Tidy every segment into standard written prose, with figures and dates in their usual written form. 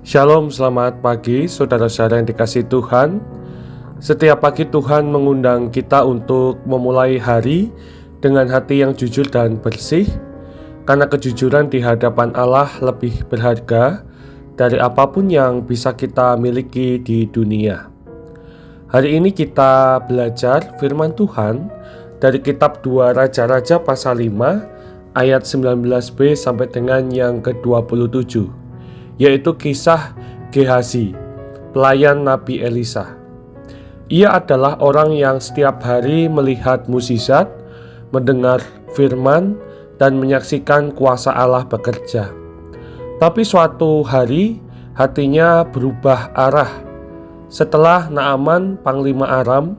Shalom, selamat pagi saudara-saudara yang dikasihi Tuhan. Setiap pagi Tuhan mengundang kita untuk memulai hari dengan hati yang jujur dan bersih, karena kejujuran di hadapan Allah lebih berharga dari apapun yang bisa kita miliki di dunia. Hari ini kita belajar firman Tuhan dari kitab 2 Raja-Raja pasal 5 ayat 19b sampai dengan yang ke-27, yaitu kisah Gehazi, pelayan Nabi Elisa. Ia adalah orang yang setiap hari melihat mukjizat, mendengar firman, dan menyaksikan kuasa Allah bekerja. Tapi suatu hari hatinya berubah arah. Setelah Naaman, panglima Aram,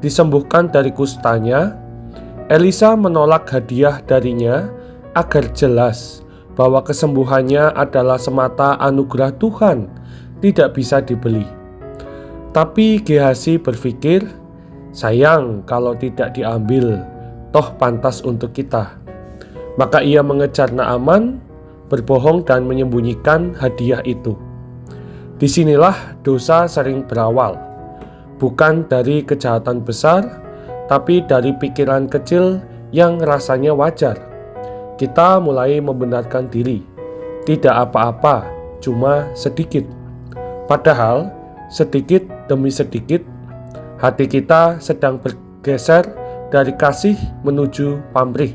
disembuhkan dari kustanya, Elisa menolak hadiah darinya agar jelas bahwa kesembuhannya adalah semata anugerah Tuhan, tidak bisa dibeli. Tapi Gehazi berpikir, sayang kalau tidak diambil, toh pantas untuk kita. Maka ia mengejar Naaman, berbohong dan menyembunyikan hadiah itu. Disinilah dosa sering berawal, bukan dari kejahatan besar, tapi dari pikiran kecil yang rasanya wajar. Kita mulai membenarkan diri, tidak apa-apa, cuma sedikit. Padahal sedikit demi sedikit hati kita sedang bergeser dari kasih menuju pamrih,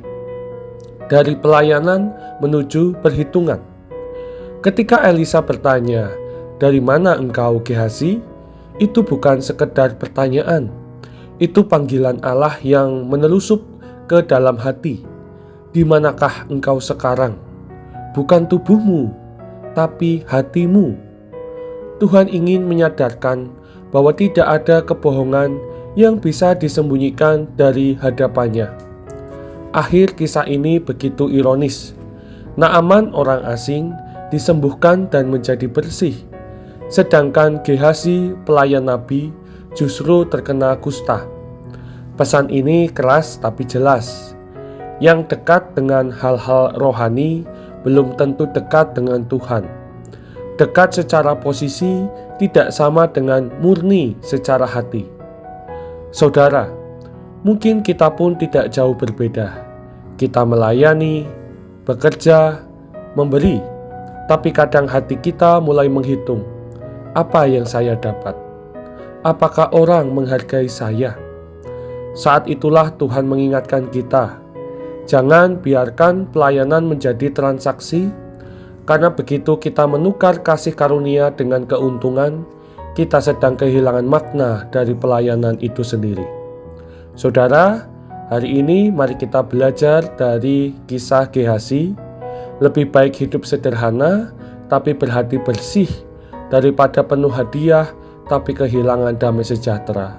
dari pelayanan menuju perhitungan. Ketika Elisa bertanya, "Dari mana engkau, Gehazi?" Itu bukan sekedar pertanyaan, itu panggilan Allah yang menelusup ke dalam hati. Di manakah engkau sekarang? Bukan tubuhmu, tapi hatimu. Tuhan ingin menyadarkan bahwa tidak ada kebohongan yang bisa disembunyikan dari hadapannya. Akhir kisah ini begitu ironis. Naaman, orang asing, disembuhkan dan menjadi bersih, sedangkan Gehazi, pelayan Nabi, justru terkena kusta. Pesan ini keras tapi jelas. Yang dekat dengan hal-hal rohani belum tentu dekat dengan Tuhan. Dekat secara posisi tidak sama dengan murni secara hati. Saudara, mungkin kita pun tidak jauh berbeda. Kita melayani, bekerja, memberi, tapi kadang hati kita mulai menghitung, apa yang saya dapat? Apakah orang menghargai saya? Saat itulah Tuhan mengingatkan kita, jangan biarkan pelayanan menjadi transaksi, karena begitu kita menukar kasih karunia dengan keuntungan, kita sedang kehilangan makna dari pelayanan itu sendiri. Saudara, hari ini mari kita belajar dari kisah Gehazi. Lebih baik hidup sederhana tapi berhati bersih daripada penuh hadiah tapi kehilangan damai sejahtera.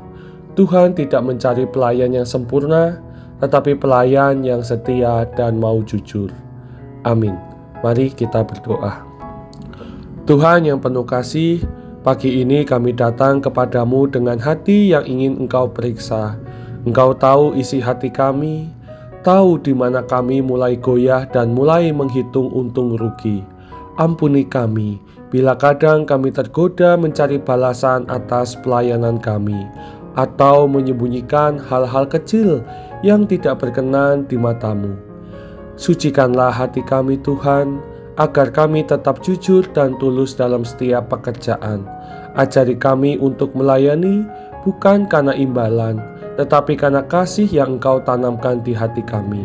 Tuhan tidak mencari pelayan yang sempurna, tetapi pelayan yang setia dan mau jujur. Amin. Mari kita berdoa. Tuhan yang penuh kasih, pagi ini kami datang kepadamu dengan hati yang ingin Engkau periksa. Engkau tahu isi hati kami, tahu di mana kami mulai goyah dan mulai menghitung untung rugi. Ampuni kami, bila kadang kami tergoda mencari balasan atas pelayanan kami, atau menyembunyikan hal-hal kecil yang tidak berkenan di mata-Mu. Sucikanlah hati kami Tuhan, agar kami tetap jujur dan tulus dalam setiap pekerjaan. Ajari kami untuk melayani bukan karena imbalan, tetapi karena kasih yang Engkau tanamkan di hati kami.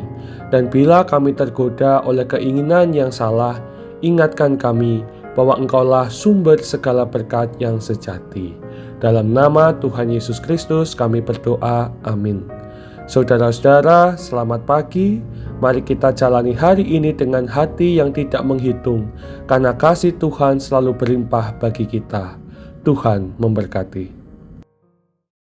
Dan bila kami tergoda oleh keinginan yang salah, ingatkan kami bahwa Engkaulah sumber segala berkat yang sejati. Dalam nama Tuhan Yesus Kristus kami berdoa, amin. Saudara-saudara, selamat pagi. Mari kita jalani hari ini dengan hati yang tidak menghitung, karena kasih Tuhan selalu berlimpah bagi kita. Tuhan memberkati.